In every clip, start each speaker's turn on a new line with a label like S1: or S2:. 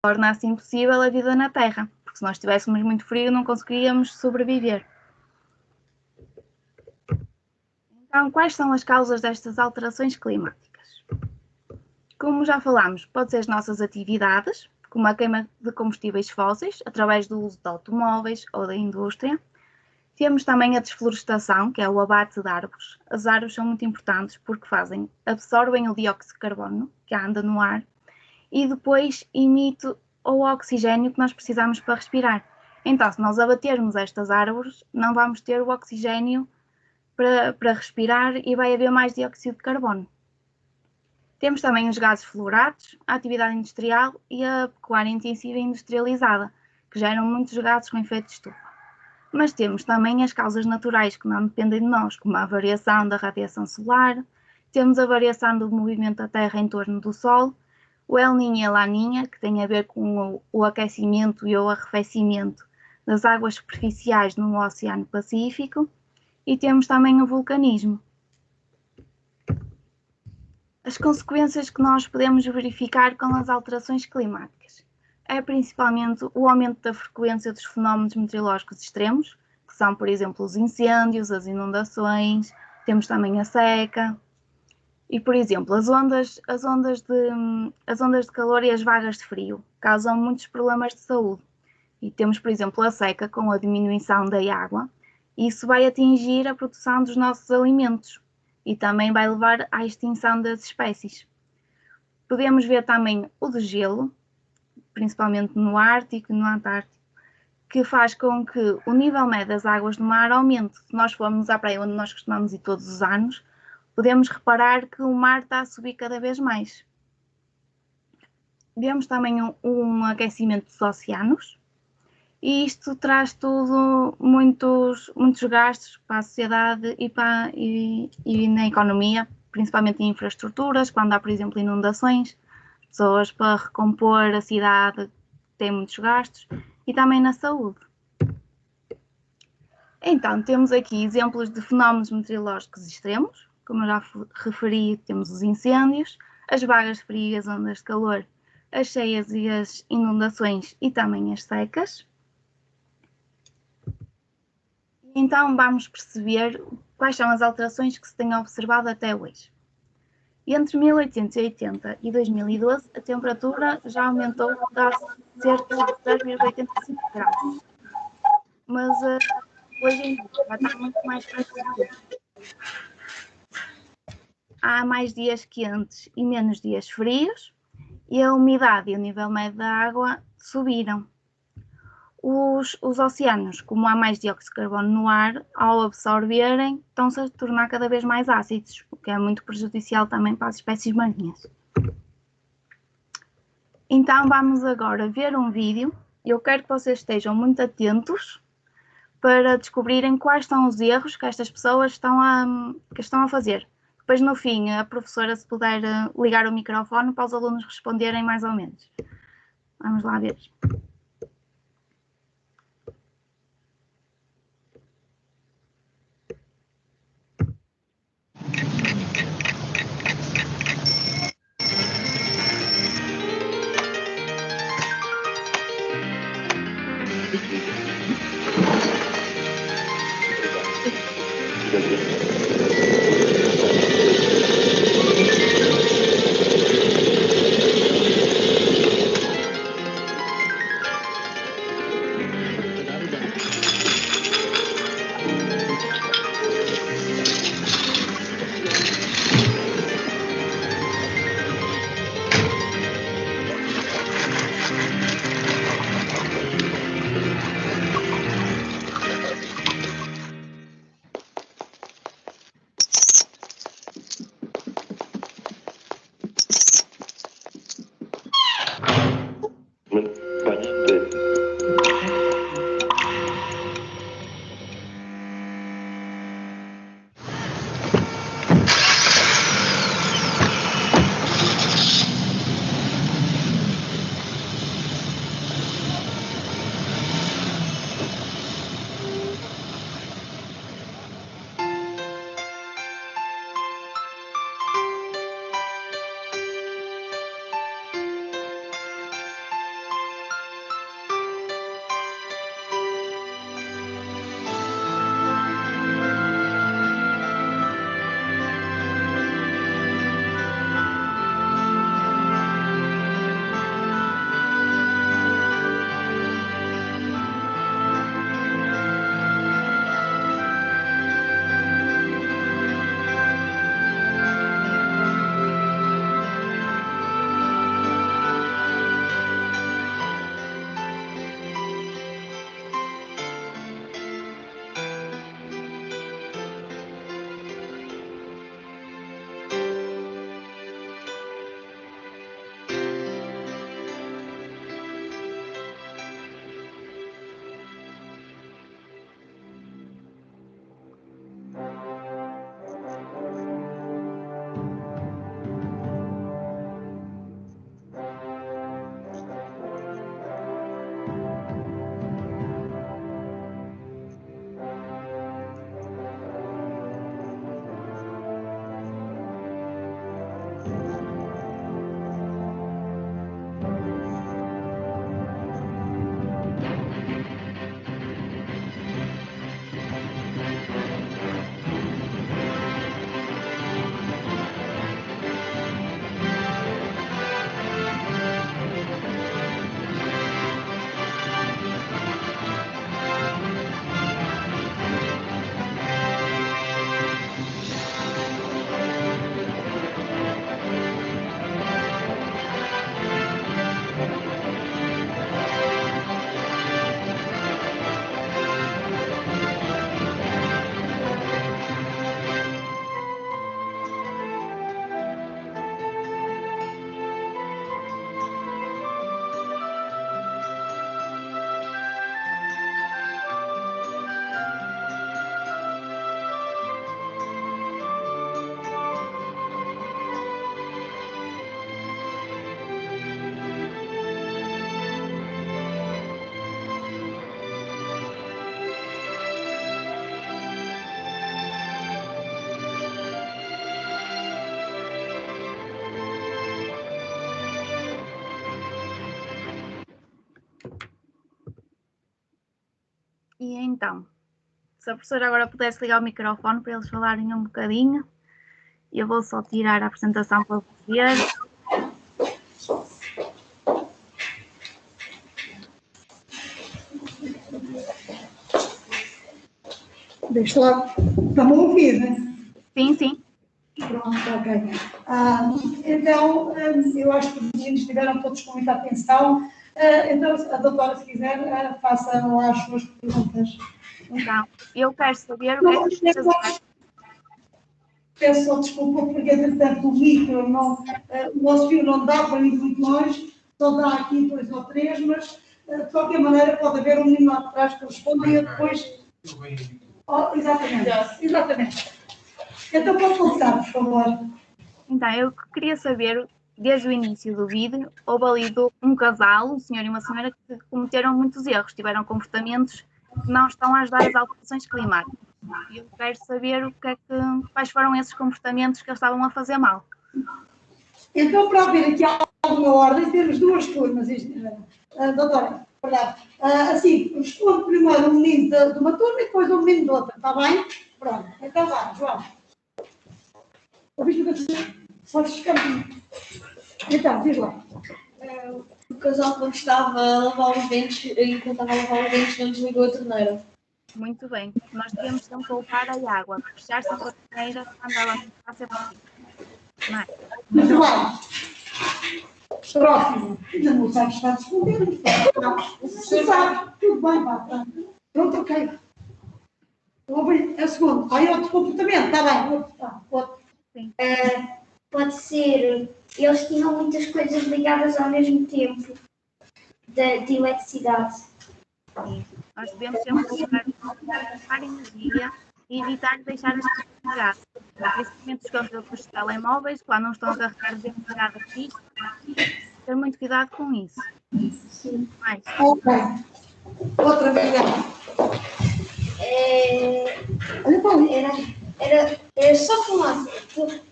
S1: torna assim possível a vida na Terra, porque se nós tivéssemos muito frio não conseguiríamos sobreviver. Então, quais são as causas destas alterações climáticas? Como já falámos, pode ser as nossas atividades, como a queima de combustíveis fósseis, através do uso de automóveis ou da indústria. Temos também a desflorestação, que é o abate de árvores. As árvores são muito importantes porque absorvem o dióxido de carbono que anda no ar e depois emite o oxigênio que nós precisamos para respirar. Então, se nós abatermos estas árvores, não vamos ter o oxigênio para respirar e vai haver mais dióxido de carbono. Temos também os gases fluorados, a atividade industrial e a pecuária intensiva e industrializada, que geram muitos gases com efeito de estufa. Mas temos também as causas naturais que não dependem de nós, como a variação da radiação solar, temos a variação do movimento da Terra em torno do Sol, o El Niño e a Laninha, que tem a ver com o aquecimento e o arrefecimento das águas superficiais no Oceano Pacífico, e temos também o vulcanismo. As consequências que nós podemos verificar com as alterações climáticas é principalmente o aumento da frequência dos fenómenos meteorológicos extremos, que são, por exemplo, os incêndios, as inundações, temos também a seca e, por exemplo, as ondas de calor e as vagas de frio causam muitos problemas de saúde. E temos, por exemplo, a seca com a diminuição da água, e isso vai atingir a produção dos nossos alimentos e também vai levar à extinção das espécies. Podemos ver também o degelo, principalmente no Ártico e no Antártico, que faz com que o nível médio das águas do mar aumente. Se nós formos à praia onde nós costumamos ir todos os anos, podemos reparar que o mar está a subir cada vez mais. Vemos também um aquecimento dos oceanos, e isto traz tudo muitos gastos para a sociedade e na economia, principalmente em infraestruturas, quando há, por exemplo, inundações, pessoas para recompor a cidade têm muitos gastos, e também na saúde. Então, temos aqui exemplos de fenómenos meteorológicos extremos, como eu já referi, temos os incêndios, as vagas de frio e as ondas de calor, as cheias e as inundações e também as secas. Então vamos perceber quais são as alterações que se têm observado até hoje. Entre 1880 e 2012, a temperatura já aumentou para cerca de 0,85 graus. Mas hoje em dia já está muito mais frequente. Há mais dias quentes e menos dias frios, e a umidade e o nível médio da água subiram. Os oceanos, como há mais dióxido de carbono no ar, ao absorverem, estão-se a tornar cada vez mais ácidos, o que é muito prejudicial também para as espécies marinhas. Então vamos agora ver um vídeo. Eu quero que vocês estejam muito atentos para descobrirem quais são os erros que estas pessoas estão a fazer. Depois, no fim, a professora, se puder ligar o microfone para os alunos responderem mais ou menos. Vamos lá ver. E então, se a professora agora pudesse ligar o microfone para eles falarem um bocadinho, eu vou só tirar a apresentação para vocês.
S2: Deixa lá, está-me a ouvir, né?
S1: Sim, sim.
S2: Pronto, ok. Então, eu acho que os meninos estiveram todos com muita atenção. Então, a doutora, se quiser, faça lá as suas perguntas.
S1: Então, eu quero saber o que é que vocês acham.
S2: Peço só desculpa, porque, entretanto, o micro, o nosso fio não dá para ir muito longe, só dá aqui 2 ou 3, mas, de qualquer maneira, pode haver um menino lá atrás que responda e eu depois... Oh, exatamente. Então, pode começar, por favor.
S1: Então, eu queria saber, desde o início do vídeo, houve ali um casal, um senhor e uma senhora, que cometeram muitos erros, tiveram comportamentos que não estão a ajudar as alterações climáticas. E eu quero saber quais foram esses comportamentos que eles estavam a fazer mal.
S2: Então, para haver aqui alguma ordem, temos 2 turmas, doutora, verdade. Assim, responde primeiro um menino de uma turma e depois um menino de outra, está bem? Pronto, então vá, João. Ouviste o que eu disse? Podes ficar aqui. Então, diz lá.
S3: O casal, quando estava a lavar os dentes, enquanto estava a lavar os dentes, não desligou a torneira.
S1: Muito bem. Nós devemos sempre poupar a água, fechar sempre a torneira quando ela está a ser possível. Não é?
S2: Muito bem. Próximo. Ainda não sabes estar a responder. Não. Você sabe. Tudo bem, vá. Pronto, ok. É o segundo. Aí outro comportamento, está bem. Outro.
S1: Sim.
S4: Pode ser, eles tinham muitas coisas ligadas ao mesmo tempo, de eletricidade.
S1: Sim. Nós devemos sempre poupar energia e evitar deixar as coisas ligadas. Principalmente os controles dos telemóveis, quando não estão a carregar demasiado aqui, ter muito cuidado com isso.
S4: Sim.
S1: Mais.
S2: Ok. Outra vez. Olha para ali.
S4: Era só fumaça.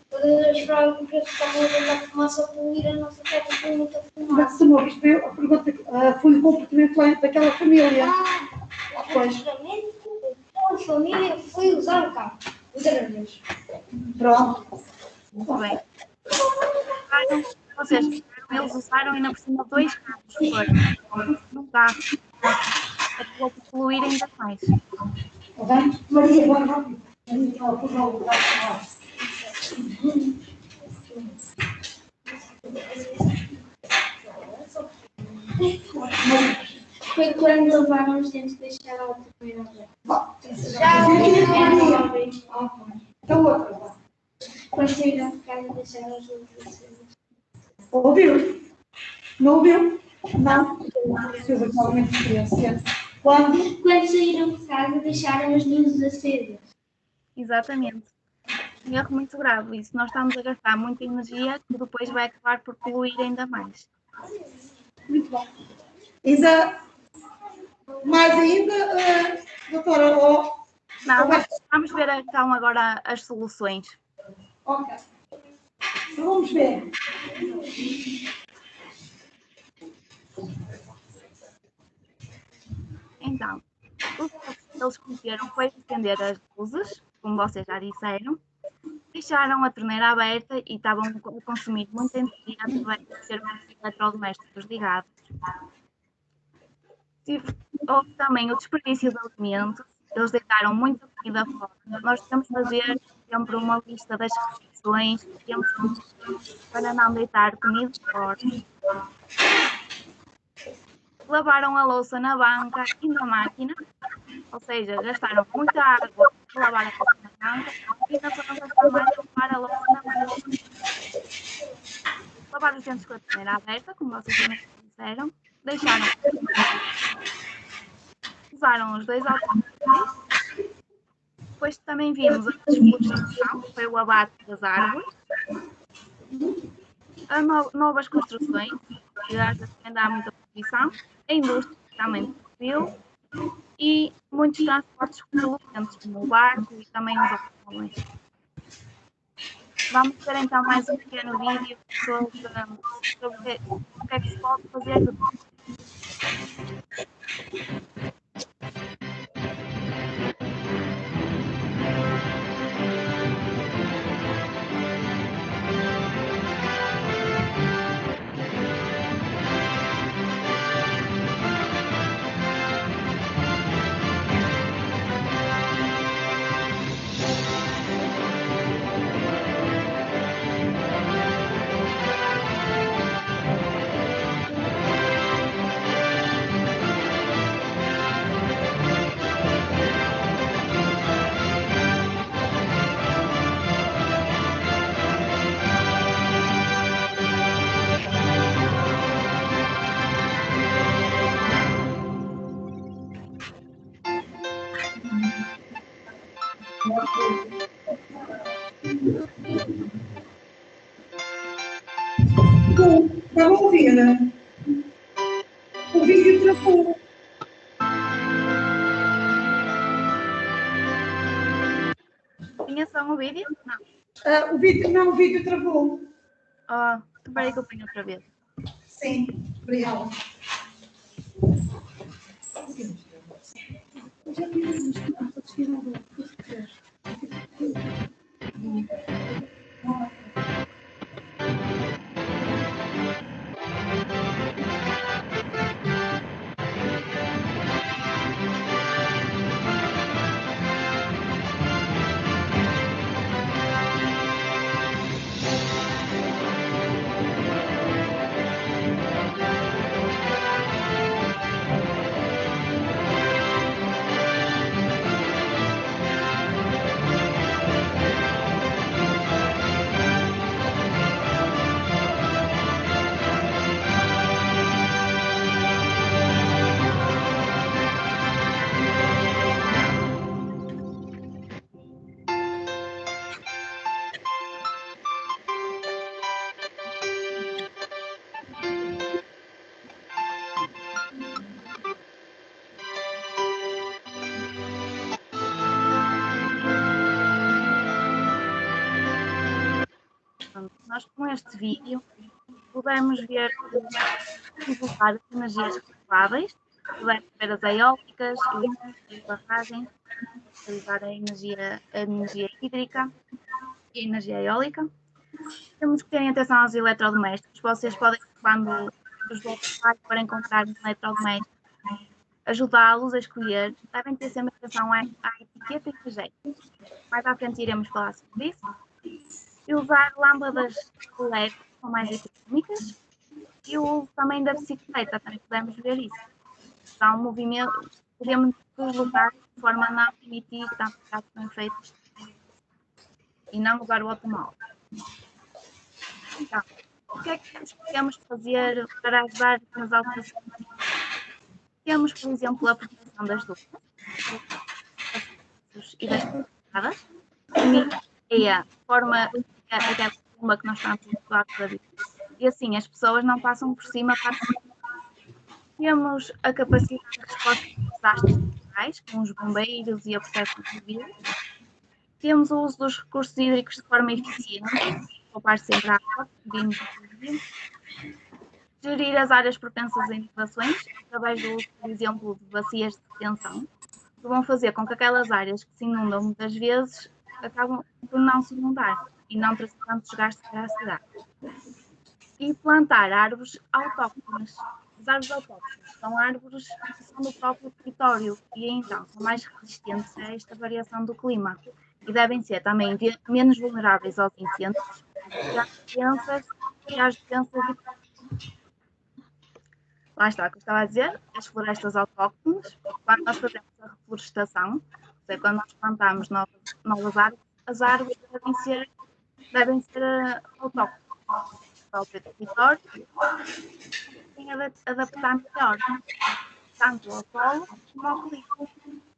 S4: Todas as provas que estavam a tentar fumaça poluir a nossa terra com muita
S2: Mas
S4: fumaça.
S2: se não viste a pergunta, foi o comportamento daquela família. Pois.
S4: A família foi usar o carro. Outra vez.
S2: Pronto.
S1: Muito bem. Eles usaram ainda por cima 2 carros num carro. Acabou por poluir ainda mais.
S2: Ok? Maria, agora rápido. Maria, ela pôs lá o lugar para lá.
S4: Foi quando levaram os dentes e deixaram a torneira aberta.
S2: Então outra.
S4: Quando saíram de casa deixaram as luzes acesas.
S2: Ouviu? Não ouviu? Não. Fez alguma experiência. Quando?
S4: Quando saíram de casa deixaram as luzes acesas.
S1: Exatamente. Um erro muito grave. E se nós estamos a gastar muita energia, que depois vai acabar por poluir ainda mais.
S2: Muito bom. Mais ainda, doutora,
S1: Não, vamos ver então agora as soluções.
S2: ok. Então vamos ver.
S1: Então, o que eles cometeram foi acender as luzes, como vocês já disseram, deixaram a torneira aberta e estavam a consumir muita energia através de ter muitos eletrodomésticos ligados. Houve também o desperdício de alimentos, eles deitaram muita comida fora. Nós temos que fazer sempre uma lista das refeições que temos para não deitar comida fora. Lavaram a louça na banca e na máquina, ou seja, gastaram muita água para lavar a louça na banca e ainda foram gastar mais para lavar a louça na máquina. Lavar os dentes com a torneira aberta, como vocês também disseram, deixaram. Usaram os 2 automóveis. Depois também vimos a desflorestação, que foi o abate das árvores. Novas construções, que às vezes ainda há muita poluição. A indústria também poluiu. E muitos transportes poluentes, como o barco e também os automóveis. Vamos ver então mais um pequeno vídeo sobre o que é que se pode fazer depois.
S2: Estava a ouvir, né? O vídeo travou.
S1: Tinha só um vídeo? Não.
S2: O vídeo travou.
S1: Oh, espera aí que eu ponho outra vez.
S2: Sim, obrigada.
S1: Nós com este vídeo podemos ver usar energias renováveis, podemos ver as eólicas, as barragens, utilizar a energia hídrica e a energia eólica. Temos que ter atenção aos eletrodomésticos. Vocês podem, quando os vossos pais forem comprar um eletrodoméstico, ajudá-los a escolher. Devem ter sempre atenção à etiqueta e rejeitos. Mais à frente iremos falar sobre isso. E usar lâmpadas LED, que são mais económicas. E o uso também da bicicleta, também podemos ver isso. Dá um movimento, podemos deslocar de forma a não emitir tanto gases com efeitos e não usar o automóvel. Então, o que é que nós podemos fazer para ajudar nas alterações? Temos, por exemplo, a proteção das luzes e das calçadas, que é a forma aquela bomba que nós estamos habituados a ver. E assim as pessoas não passam por cima para Temos a capacidade de resposta a desastres naturais, com os bombeiros e a proteção civil. Temos o uso dos recursos hídricos de forma eficiente, poupar sempre a água, vimos no vídeo. Gerir as áreas propensas a inundações, através do uso, por exemplo, de bacias de retenção, que vão fazer com que aquelas áreas que se inundam muitas vezes acabam por não se inundar e não trazer tanto desgaste para a cidade. E plantar árvores autóctones. As árvores autóctones são árvores que são do próprio território e então são mais resistentes a esta variação do clima e devem ser também menos vulneráveis aos incêndios e às doenças. Lá está, o que eu estava a dizer, as florestas autóctones, quando nós fazemos a reflorestação, ou seja, quando nós plantamos novas árvores, as árvores devem ser autóctones do próprio território e adaptar melhor, tanto ao solo como ao clima.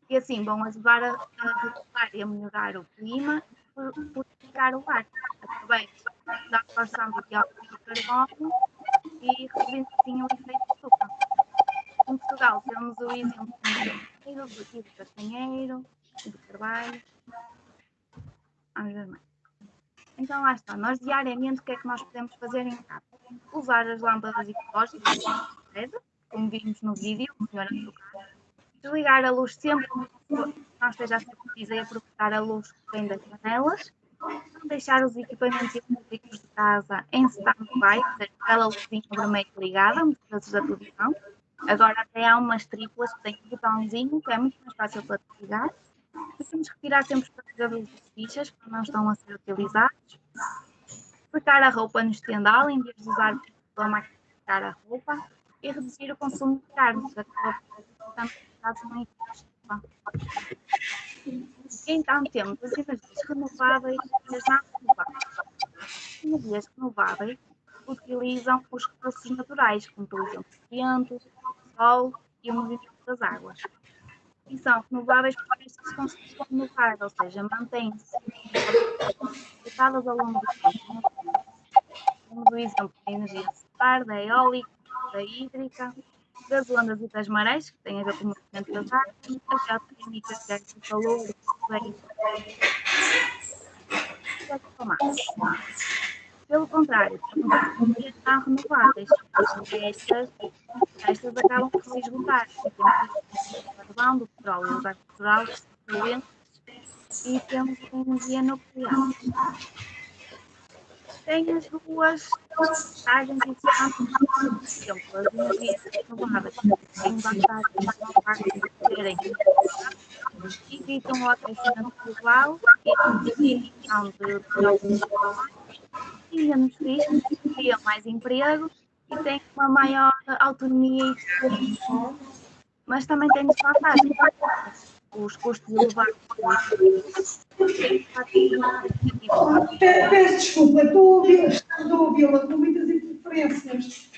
S1: E assim vão ajudar a regular e a melhorar o clima e purificar o ar, através da absorção do dióxido de carbono e reduzindo assim o efeito de estufa. Em Portugal temos o exemplo do castanheiro e do carvalho. Vamos ver mais. Então lá está, nós diariamente o que é que nós podemos fazer em casa? Usar as lâmpadas ecológicas, como vimos no vídeo, o senhor anda no carro. Desligar a luz sempre que não esteja a ser preciso e aproveitar a luz que vem das janelas. Não deixar os equipamentos elétricos de casa em stand-by, ou seja, aquela luzinha vermelha ligada, muitas vezes da televisão. Agora até há umas triplas que têm um botãozinho que é muito mais fácil para desligar. Temos que tirar sempre os carregadores das fichas quando não estão a ser utilizados. Secar a roupa no estendal em vez de usar a máquina de secar a roupa. E reduzir o consumo de carne, já que não estufa. Então temos as energias renováveis e as não renováveis. As energias renováveis utilizam os recursos naturais, como por exemplo o vento, o sol e o movimento das águas. E são renováveis porque estas conseguem renovar, ou seja, mantêm-se conectadas ao longo do tempo. Temos o exemplo da energia solar, da eólica, da hídrica, das ondas e das marés, que têm a ver com o movimento das águas, a geotérmica, que é o calor, o vento, e as fumaças. Pelo contrário, temos as energias não renováveis. Estas acabam por se esgotar. E temos o carvão, do petróleo, o gás natural, os poluentes, e temos a energia nuclear. Tem as duas vantagens e desvantagens. Por exemplo, as energias renováveis têm vantagens no facto de serem evitam o aquecimento global e a emissão de dióxido de carbono, e menos riscos, criam mais emprego e têm uma maior autonomia e eficiência. Mas também tem desvantagens. Os custos elevados têm impactos negativos.
S2: Peço desculpa, estou a ouvi-la com muitas interferências.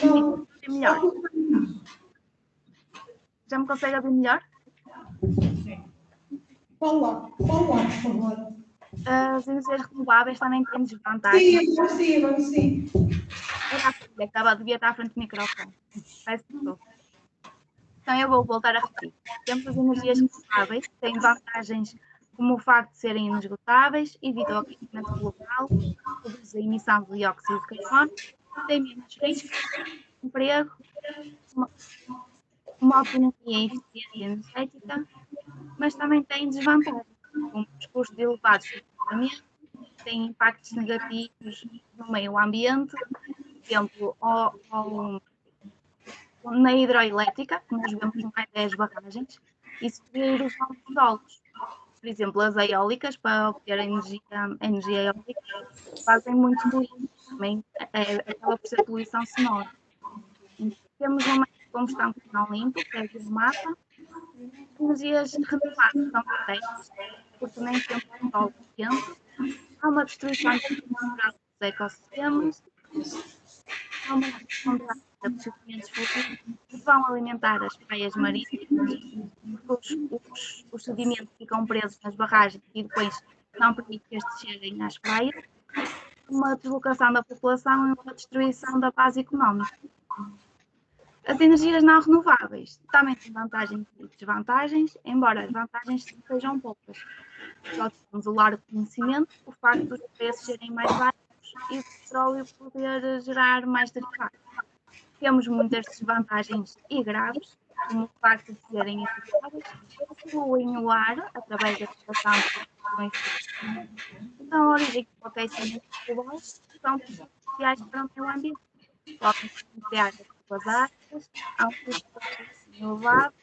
S2: Não.
S1: Melhor. Já me consegue ouvir melhor?
S2: Fala lá, por favor.
S1: As energias renováveis também têm desvantagens.
S2: Sim.
S1: Era a filha que devia estar à frente do microfone. Peço desculpa. Então eu vou voltar a repetir. Temos as energias renováveis, que têm vantagens como o facto de serem inesgotáveis, evitam o aquecimento global, reduzem a emissão de dióxido de carbono, têm menos riscos, emprego, uma autonomia e eficiência energética, mas também têm desvantagens, como os custos elevados de equipamento, têm impactos negativos no meio ambiente, por exemplo, na hidroelétrica, que nós vemos mais 10 barragens, e sofrer erosão dos solos. Por exemplo, as eólicas, para obter energia eólica, fazem muito ruído, também acaba por ser poluição sonora. Temos uma combustão que não limpo, que é a biomassa. Energias renováveis são potentes, porque nem sempre é sol quente. Há uma destruição natural dos ecossistemas. Há uma descontrole de sedimentos fluviais que vão alimentar as praias marítimas. Os sedimentos ficam presos nas barragens e depois não permitem que estes cheguem às praias. Uma deslocação da população e uma destruição da base económica. As energias não renováveis também têm vantagens e desvantagens, embora as vantagens sejam poucas. Só temos o largo conhecimento, o facto dos preços serem mais baixos e o petróleo poder gerar mais derivados. Temos muitas desvantagens e graves, como o facto de serem eficazes, poluem o ar através da exploração de emissões. Então, a origem do aquecimento global são prejudiciais para o meio ambiente. Podem criar as áreas, há um custo elevado,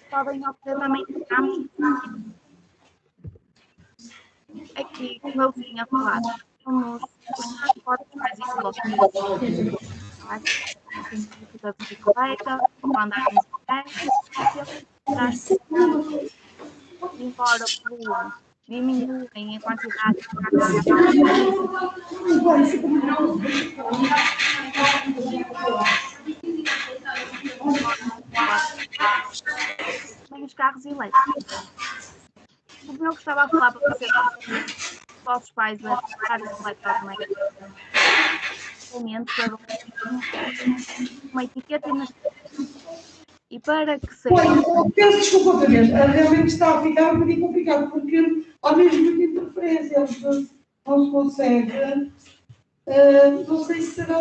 S1: podem ocorrer também danos. Aqui, como eu tinha falado, somos os transportes mais ecológicos, a bicicleta, o andar de bicicleta, embora poluam, diminuem a quantidade de também os carros elétricos. O que eu gostava de falar para vocês, os vossos pais a trocar os eletrodomésticos, uma etiqueta e para que seja.
S2: Peço desculpa outra vez, realmente está a ficar um bocadinho complicado, porque há mesmo muita interferência, não se consegue. Não sei se será,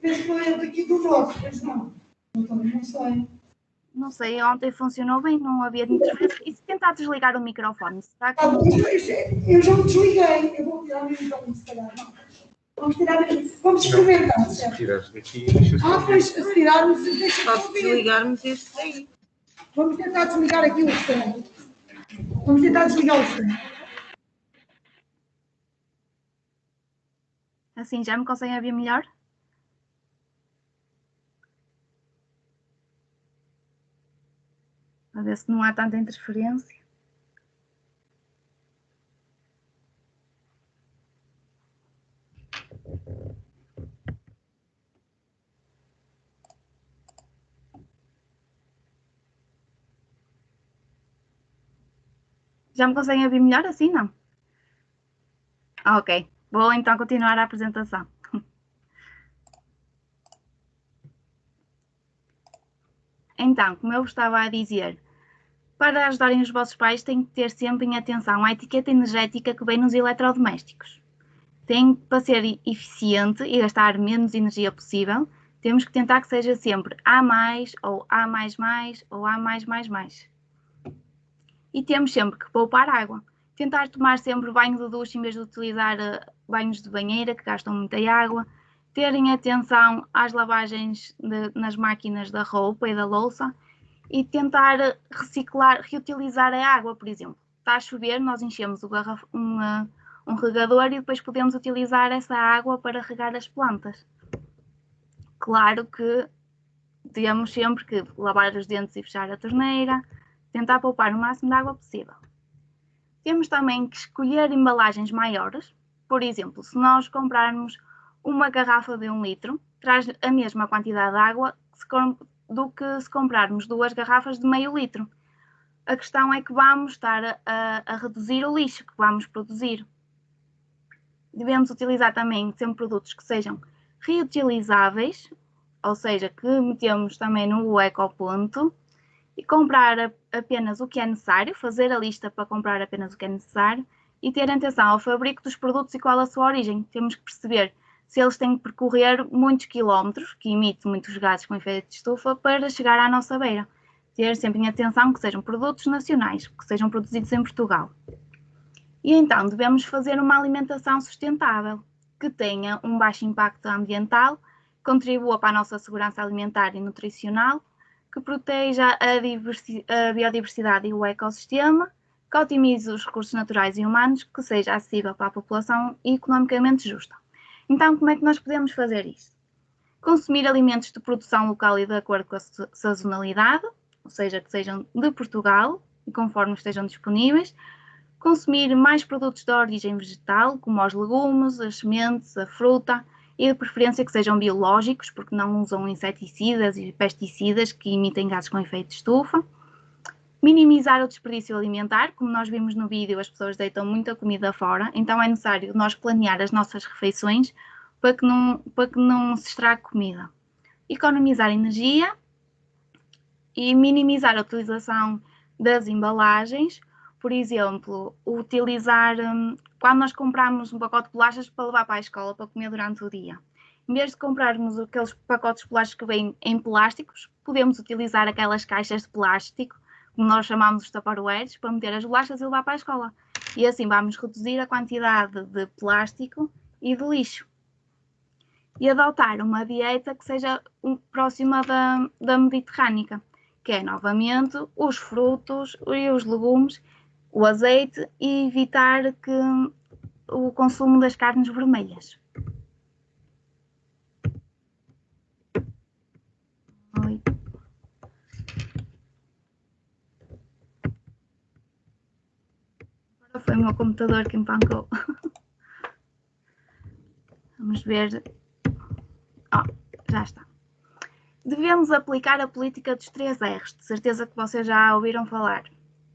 S2: penso que não é daqui do nosso, mas não sei.
S1: Não sei, ontem funcionou bem, não havia interferência. E se tentar desligar o microfone, será que...
S2: Eu já me desliguei, eu vou tirar o microfone, se calhar, não. Vamos experimentar, certo?
S5: Se tirares daqui, deixa
S2: Pois, se tirarmos, deixa-me
S6: Se desligarmos este aí.
S2: Vamos tentar desligar aqui o stand. Vamos tentar desligar o stand.
S1: Assim, já me conseguem ouvir melhor? Para ver se não há tanta interferência. Já me conseguem ouvir melhor assim, não? Ok, vou então continuar a apresentação. Então, como eu vos estava a dizer, para ajudarem os vossos pais têm que ter sempre em atenção a etiqueta energética que vem nos eletrodomésticos. Para ser eficiente e gastar menos energia possível, temos que tentar que seja sempre A+, ou A++, ou A+++. E temos sempre que poupar água. Tentar tomar sempre banho de ducha em vez de utilizar banhos de banheira, que gastam muita água. Terem atenção às lavagens nas máquinas da roupa e da louça. E tentar reciclar, reutilizar a água, por exemplo. Está a chover, nós enchemos um regador e depois podemos utilizar essa água para regar as plantas. Claro que temos sempre que lavar os dentes e fechar a torneira, tentar poupar o máximo de água possível. Temos também que escolher embalagens maiores. Por exemplo, se nós comprarmos uma garrafa de 1 litro, traz a mesma quantidade de água do que se comprarmos 2 garrafas de meio litro. A questão é que vamos estar a reduzir o lixo que vamos produzir. Devemos utilizar também sempre produtos que sejam reutilizáveis, ou seja, que metemos também no ecoponto, e comprar apenas o que é necessário, fazer a lista para comprar apenas o que é necessário e ter atenção ao fabrico dos produtos e qual a sua origem. Temos que perceber se eles têm que percorrer muitos quilómetros, que emitem muitos gases com efeito de estufa, para chegar à nossa beira. Ter sempre em atenção que sejam produtos nacionais, que sejam produzidos em Portugal. E então devemos fazer uma alimentação sustentável, que tenha um baixo impacto ambiental, contribua para a nossa segurança alimentar e nutricional, que proteja a biodiversidade e o ecossistema, que otimize os recursos naturais e humanos, que seja acessível para a população e economicamente justa. Então, como é que nós podemos fazer isto? Consumir alimentos de produção local e de acordo com a sazonalidade, ou seja, que sejam de Portugal e conforme estejam disponíveis. Consumir mais produtos de origem vegetal, como os legumes, as sementes, a fruta, e de preferência que sejam biológicos, porque não usam inseticidas e pesticidas que emitem gases com efeito de estufa. Minimizar o desperdício alimentar, como nós vimos no vídeo, as pessoas deitam muita comida fora, então é necessário nós planear as nossas refeições para que não se estrague comida. Economizar energia e minimizar a utilização das embalagens, por exemplo, utilizar quando nós compramos um pacote de bolachas para levar para a escola para comer durante o dia. Em vez de comprarmos aqueles pacotes de bolachas que vêm em plásticos, podemos utilizar aquelas caixas de plástico, como nós chamamos os tupperwares, para meter as bolachas e levar para a escola. E assim vamos reduzir a quantidade de plástico e de lixo. E adotar uma dieta que seja próxima da mediterrânica, que é, novamente, os frutos e os legumes, o azeite e evitar o consumo das carnes vermelhas. Oi. Agora foi o meu computador que empancou. Vamos ver. Já está. Devemos aplicar a política dos 3 R's, de certeza que vocês já ouviram falar,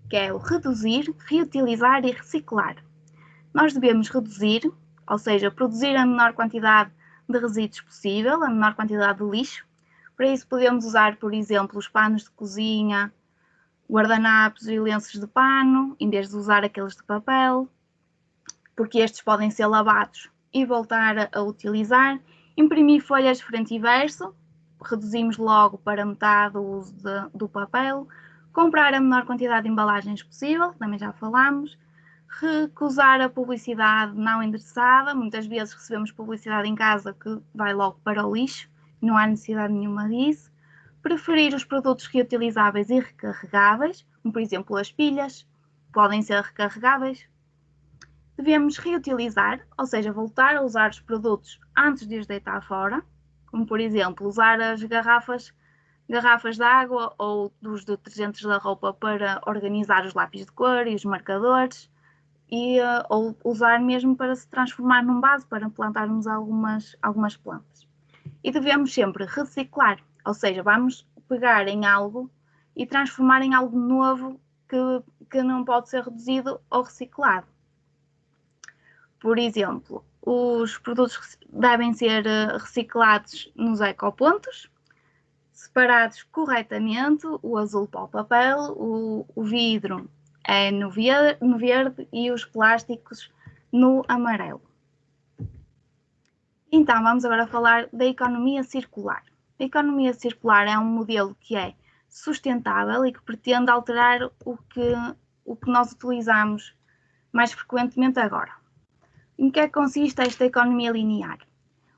S1: que é o reduzir, reutilizar e reciclar. Nós devemos reduzir, ou seja, produzir a menor quantidade de resíduos possível, a menor quantidade de lixo. Para isso podemos usar, por exemplo, os panos de cozinha, guardanapos e lenços de pano, em vez de usar aqueles de papel, porque estes podem ser lavados e voltar a utilizar. Imprimir folhas de frente e verso, reduzimos logo para metade o uso do papel. Comprar a menor quantidade de embalagens possível, também já falámos. Recusar a publicidade não endereçada, muitas vezes recebemos publicidade em casa que vai logo para o lixo, não há necessidade nenhuma disso. Preferir os produtos reutilizáveis e recarregáveis, como por exemplo as pilhas, podem ser recarregáveis. Devemos reutilizar, ou seja, voltar a usar os produtos antes de os deitar fora, como por exemplo usar as garrafas de água ou dos detergentes da roupa para organizar os lápis de cor e os marcadores, ou usar mesmo para se transformar num vaso para plantarmos algumas plantas. E devemos sempre reciclar, ou seja, vamos pegar em algo e transformar em algo novo que não pode ser reduzido ou reciclado. Por exemplo, os produtos devem ser reciclados nos ecopontos. separados corretamente, o azul para o papel, o vidro é no verde e os plásticos no amarelo. Então, vamos agora falar da economia circular. A economia circular é um modelo que é sustentável e que pretende alterar o que nós utilizamos mais frequentemente agora. Em que é que consiste esta economia linear?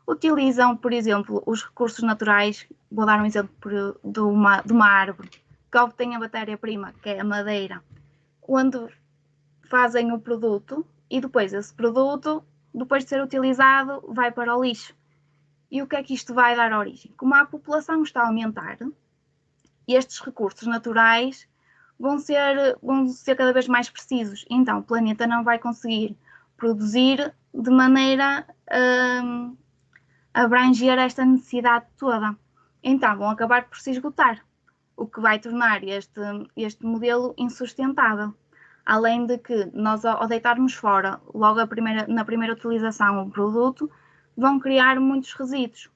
S1: Utilizam, por exemplo, os recursos naturais, vou dar um exemplo de uma árvore, que obtém a matéria-prima, que é a madeira, onde fazem o produto e depois esse produto, depois de ser utilizado, vai para o lixo. E o que é que isto vai dar origem? Como a população está a aumentar, estes recursos naturais vão ser cada vez mais precisos. Então, o planeta não vai conseguir produzir de maneira a abranger esta necessidade toda. Então, vão acabar por se esgotar, o que vai tornar este modelo insustentável. Além de que nós, ao deitarmos fora, logo na primeira utilização, o produto, vão criar muitos resíduos.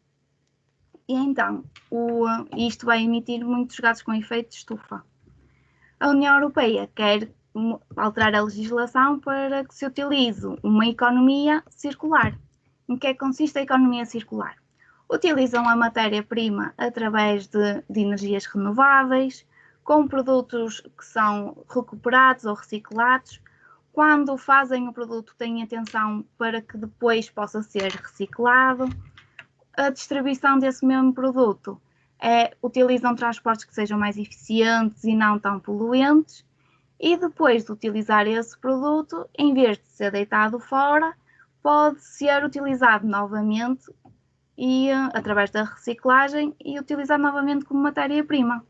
S1: E então, isto vai emitir muitos gases com efeito de estufa. A União Europeia quer alterar a legislação para que se utilize uma economia circular. Em que é que consiste a economia circular? Utilizam a matéria-prima através de energias renováveis, com produtos que são recuperados ou reciclados. Quando fazem o produto, têm atenção para que depois possa ser reciclado. A distribuição desse mesmo produto utilizam transportes que sejam mais eficientes e não tão poluentes. E depois de utilizar esse produto, em vez de ser deitado fora, pode ser utilizado novamente e, através da reciclagem e utilizado novamente como matéria-prima,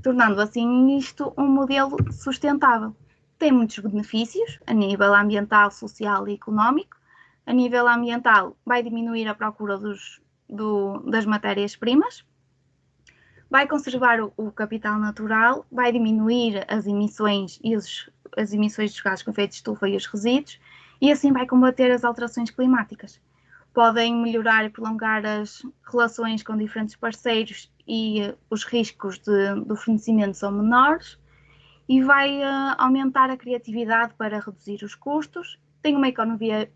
S1: tornando assim isto um modelo sustentável. Tem muitos benefícios a nível ambiental, social e económico. A nível ambiental, vai diminuir a procura das matérias-primas, vai conservar o capital natural, vai diminuir as emissões dos gases com efeito de estufa e os resíduos, e assim vai combater as alterações climáticas. Podem melhorar e prolongar as relações com diferentes parceiros e os riscos do fornecimento são menores, e vai aumentar a criatividade para reduzir os custos. Tem uma economia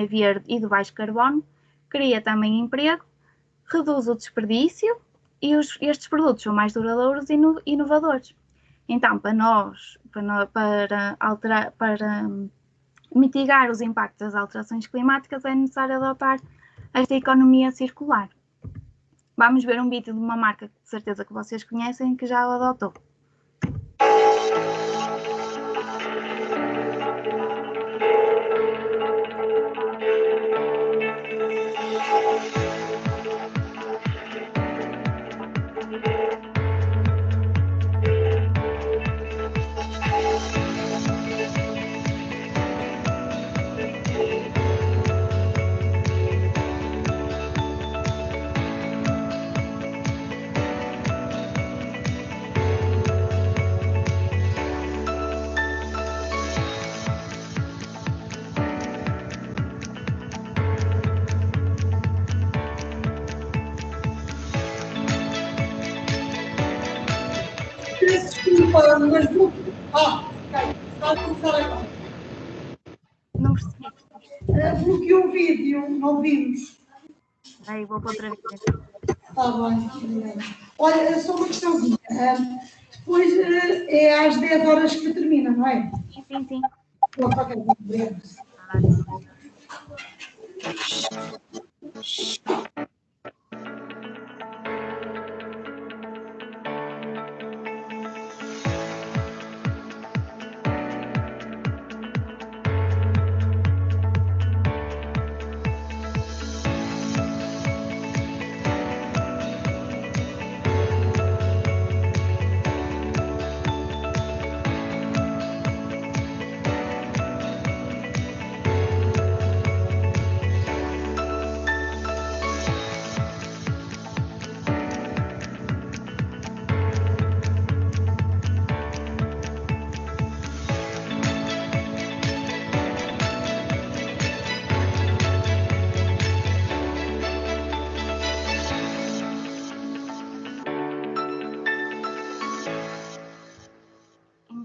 S1: verde e de baixo carbono, cria também emprego, reduz o desperdício e estes produtos são mais duradouros e inovadores. Então, para mitigar os impactos das alterações climáticas, é necessário adotar esta economia circular. Vamos ver um vídeo de uma marca que de certeza que vocês conhecem que já o adotou.
S2: Desculpa, mas vou... ok. Está a começar agora.
S1: Não percebi.
S2: Bloqueou o vídeo, não vimos.
S1: Aí vou para outra vez.
S2: Está bem. Olha, só uma questãozinha. Depois é às 10 horas que termina, não é?
S1: Sim.
S2: Pronto, ok. Obrigado.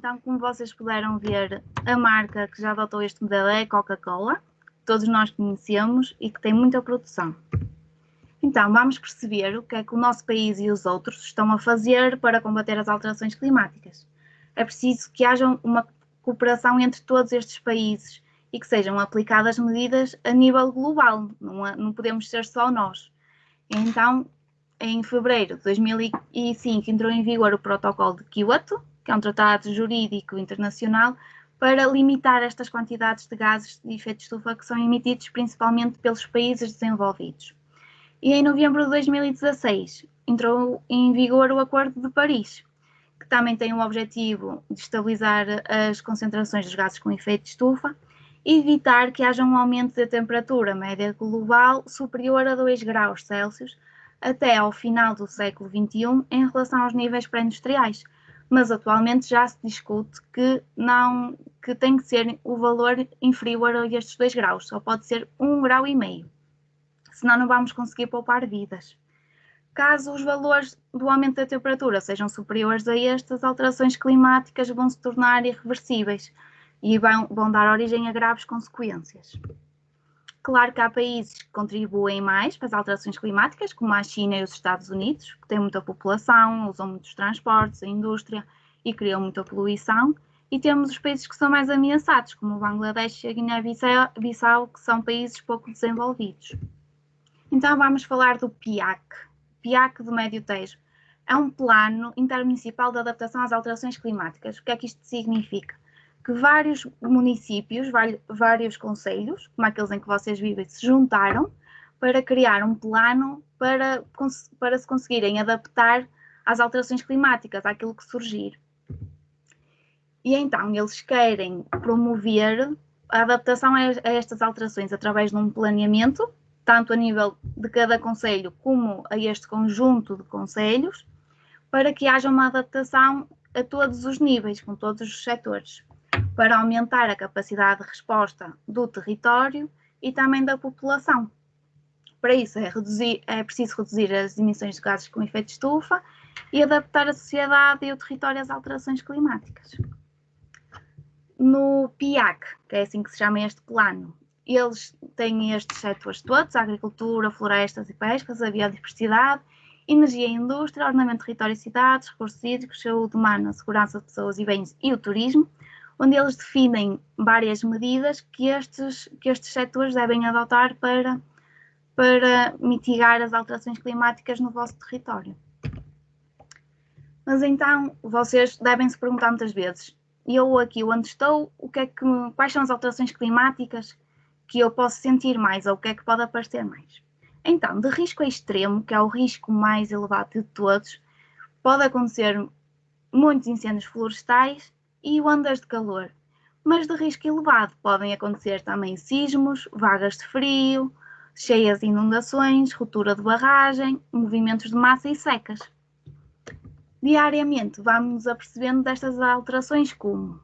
S1: então, como vocês puderam ver, a marca que já adotou este modelo é a Coca-Cola, que todos nós conhecemos e que tem muita produção. Então, vamos perceber o que é que o nosso país e os outros estão a fazer para combater as alterações climáticas. É preciso que haja uma cooperação entre todos estes países e que sejam aplicadas medidas a nível global, não podemos ser só nós. Então, em fevereiro de 2005 entrou em vigor o Protocolo de Kyoto, que é um tratado jurídico internacional para limitar estas quantidades de gases de efeito de estufa que são emitidos principalmente pelos países desenvolvidos. E em novembro de 2016 entrou em vigor o Acordo de Paris, que também tem o objetivo de estabilizar as concentrações dos gases com efeito de estufa e evitar que haja um aumento da temperatura média global superior a 2 graus Celsius até ao final do século XXI em relação aos níveis pré-industriais. Mas atualmente já se discute que tem que ser o valor inferior a estes 2 graus, só pode ser 1,5 grau, senão não vamos conseguir poupar vidas. Caso os valores do aumento da temperatura sejam superiores a estas, alterações climáticas vão se tornar irreversíveis e vão dar origem a graves consequências. Claro que há países que contribuem mais para as alterações climáticas, como a China e os Estados Unidos, que têm muita população, usam muitos transportes, a indústria e criam muita poluição. E temos os países que são mais ameaçados, como o Bangladesh e a Guiné-Bissau, que são países pouco desenvolvidos. Então vamos falar do PIAC. PIAC do Médio Tejo. É um plano intermunicipal de adaptação às alterações climáticas. O que é que isto significa? Que vários municípios, vários concelhos, como aqueles em que vocês vivem, se juntaram para criar um plano para se conseguirem adaptar às alterações climáticas, àquilo que surgir. E então eles querem promover a adaptação a estas alterações através de um planeamento, tanto a nível de cada concelho como a este conjunto de concelhos, para que haja uma adaptação a todos os níveis, com todos os setores, para aumentar a capacidade de resposta do território e também da população. Para isso é preciso reduzir as emissões de gases com efeito de estufa e adaptar a sociedade e o território às alterações climáticas. No PIAC, que é assim que se chama este plano, eles têm estes setores todos: a agricultura, florestas e pescas, a biodiversidade, energia e indústria, ordenamento de território e cidades, recursos hídricos, saúde humana, segurança de pessoas e bens e o turismo, onde eles definem várias medidas que estes setores devem adotar para mitigar as alterações climáticas no vosso território. Mas então, vocês devem se perguntar muitas vezes: eu aqui onde estou, quais são as alterações climáticas que eu posso sentir mais, ou o que é que pode aparecer mais? Então, de risco extremo, que é o risco mais elevado de todos, pode acontecer muitos incêndios florestais e ondas de calor. Mas de risco elevado podem acontecer também sismos, vagas de frio, cheias de inundações, ruptura de barragem, movimentos de massa e secas. Diariamente vamos nos apercebendo destas alterações, como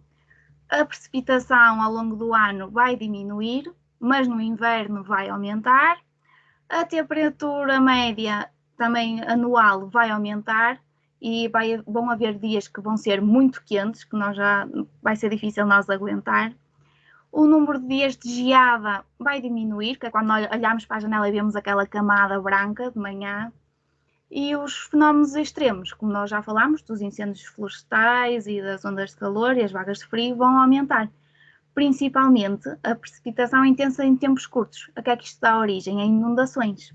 S1: a precipitação ao longo do ano vai diminuir, mas no inverno vai aumentar, a temperatura média também anual vai aumentar e vão haver dias que vão ser muito quentes, que vai ser difícil nós aguentar. O número de dias de geada vai diminuir, que é quando olhamos para a janela e vemos aquela camada branca de manhã. E os fenómenos extremos, como nós já falámos, dos incêndios florestais e das ondas de calor e as vagas de frio, vão aumentar. Principalmente a precipitação intensa em tempos curtos. A que é que isto dá origem? A inundações.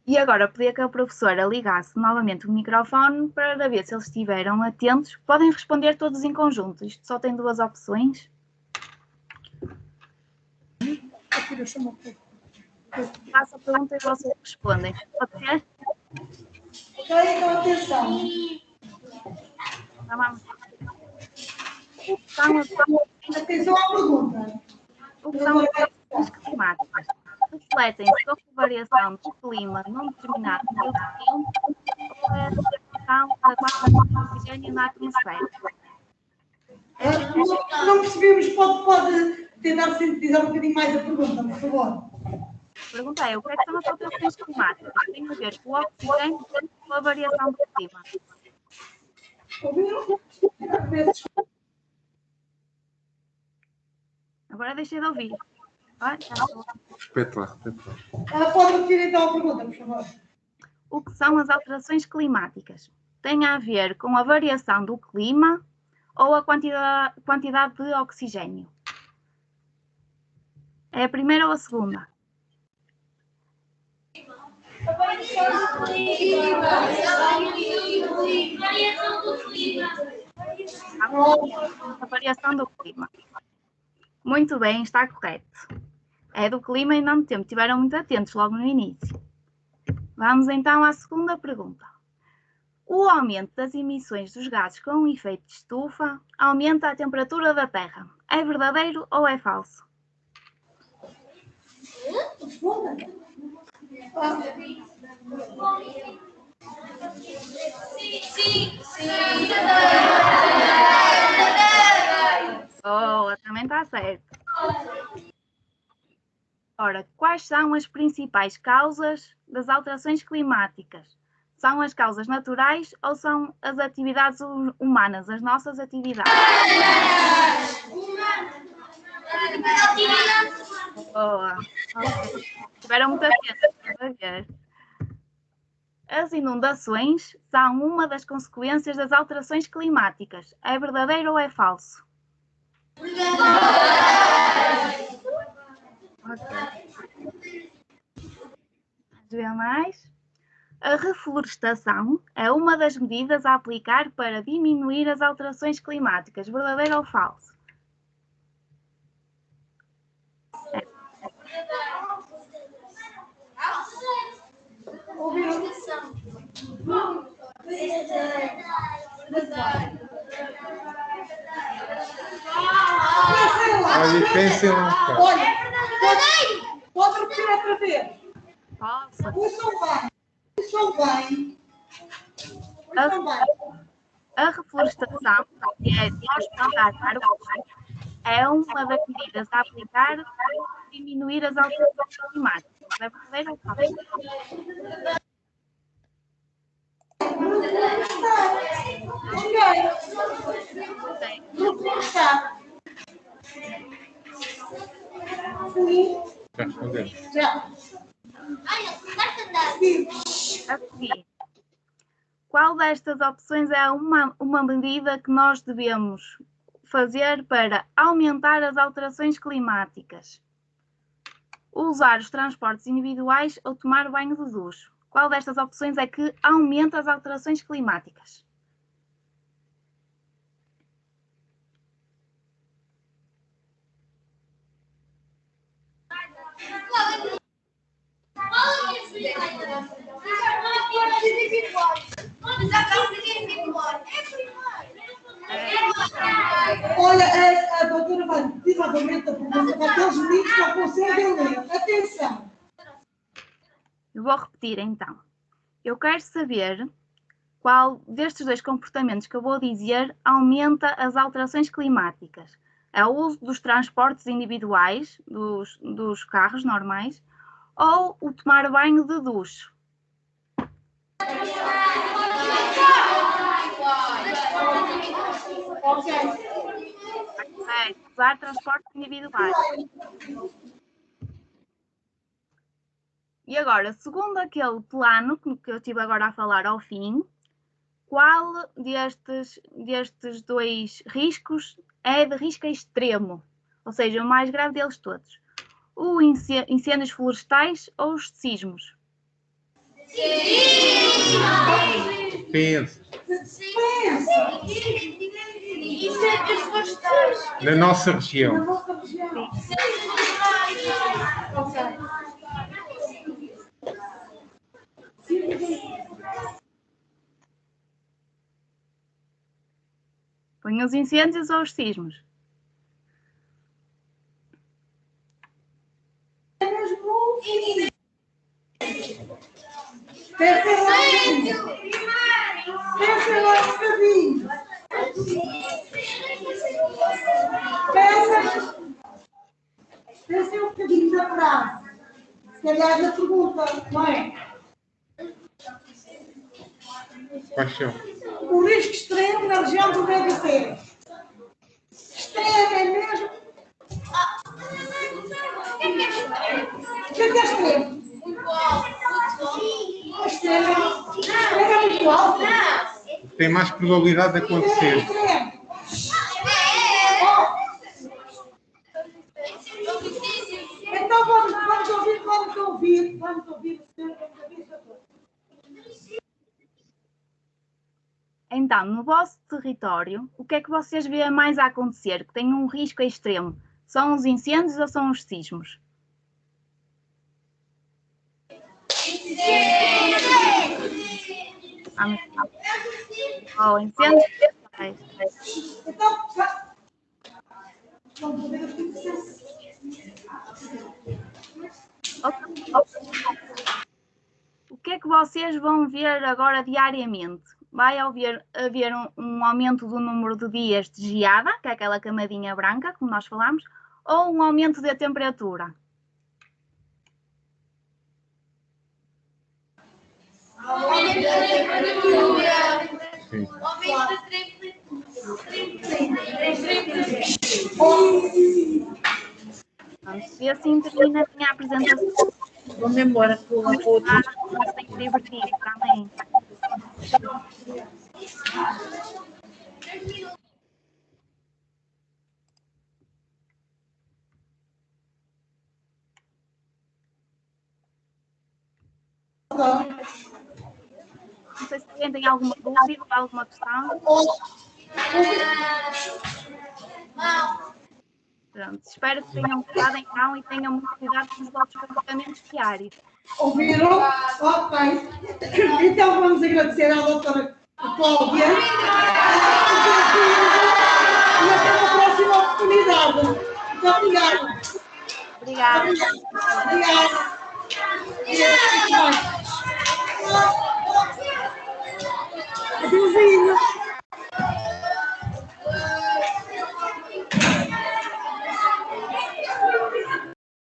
S1: E agora pedia que a professora ligasse novamente o microfone para ver se eles estiveram atentos. Podem responder todos em conjunto. Isto só tem 2 opções. Faço a pergunta e vocês respondem. Pode ser?
S2: Ok, então atenção.
S1: Então vamos.
S2: Atenção à pergunta.
S1: O que são as alterações climáticas? Refletem sobre a variação do clima num determinado período de tempo ou é a redução da quantidade de oxigênio na atmosfera?
S2: Não percebemos, pode tentar sintetizar um bocadinho mais a pergunta, por favor.
S1: A pergunta é: o que é que são as alterações climáticas? Tem a ver com o oxigênio ou a variação do clima?
S2: Ouviram? peço desculpa.
S1: Agora deixei de ouvir. Olha,
S5: Repete lá.
S2: Pode repetir então a pergunta, por favor.
S1: o que são as alterações climáticas? Tem a ver com a variação do clima ou a quantidade de oxigênio? É a primeira ou a segunda? A variação do clima. Muito bem, está correto. É do clima e não do tempo. Estiveram muito atentos logo no início. Vamos então à segunda pergunta. O aumento das emissões dos gases com efeito de estufa aumenta a temperatura da Terra. É verdadeiro ou é falso?
S2: Responda.
S1: Boa, também está certo. Ora, quais são as principais causas das alterações climáticas? São as causas naturais ou são as atividades humanas, as nossas atividades? Boa. Ok. Estiveram muito atentos a ver. As inundações são uma das consequências das alterações climáticas. É verdadeiro ou é falso? Ok. Vamos ver mais. A reflorestação é uma das medidas a aplicar para diminuir as alterações climáticas. Verdadeiro ou falso?
S5: Olha, pensem um bocado.
S2: Olha, pode repetir outra vez.
S1: Falso.
S2: Ouçam bem.
S1: A reflorestação, que é nós plantar árvores, é uma das medidas a aplicar para diminuir as alterações climáticas. É verdadeiro ou falso?
S5: Já respondemos.
S1: A seguir, qual destas opções é uma medida que nós devemos fazer para aumentar as alterações climáticas? Usar os transportes individuais ou tomar banho de duche? Qual destas opções é que aumenta as alterações climáticas?
S2: Olha, a doutora vai dizer novamente a pergunta para aqueles meninos que não conseguem ler. Atenção.
S1: Eu vou repetir então. Eu quero saber qual destes dois comportamentos que eu vou dizer aumenta as alterações climáticas. É o uso dos transportes individuais, dos carros normais, ou o tomar banho de duche?
S2: Ok.
S1: É, usar transportes individuais. E agora, segundo aquele plano que eu estive agora a falar ao fim, qual destes dois riscos é de risco extremo? Ou seja, o mais grave deles todos. Os incêndios florestais ou os sismos?
S5: Pensa.
S3: Incêndios florestais.
S5: Na nossa região.
S2: Na nossa região. Ok.
S1: Põe os incêndios ou os sismos?
S2: Pensem lá um bocadinho. Pensem um bocadinho na frase. Se calhar na pergunta, não é?
S5: Quais são?
S2: O risco extremo na região do BDC. é extremo. Extremo é muito alto.
S5: Tem mais probabilidade de acontecer.
S2: Extremo. Então vamos ouvir o senhor.
S1: Então, no vosso território, o que é que vocês veem mais a acontecer, que tem um risco extremo? São os incêndios ou são os sismos? Incêndios florestais.
S2: Então, vamos ver o que
S1: O que é que vocês vão ver agora diariamente? Vai haver um aumento do número de dias de geada, que é aquela camadinha branca, como nós falamos, ou um aumento da temperatura?
S3: Aumento da temperatura.
S5: Sim.
S3: Aumento da
S1: E assim termina a minha apresentação.
S6: Vamos embora com o outro.
S1: Mas tem que divertir também. Não sei se alguém tem alguma dúvida, alguma questão. Pronto, espero que tenham gostado então e tenham muito cuidado com os outros comportamentos diários.
S2: ouviram? Ok. Então vamos agradecer à doutora Cláudia. E até uma próxima oportunidade. Muito obrigada.
S1: Obrigada.
S2: Obrigada.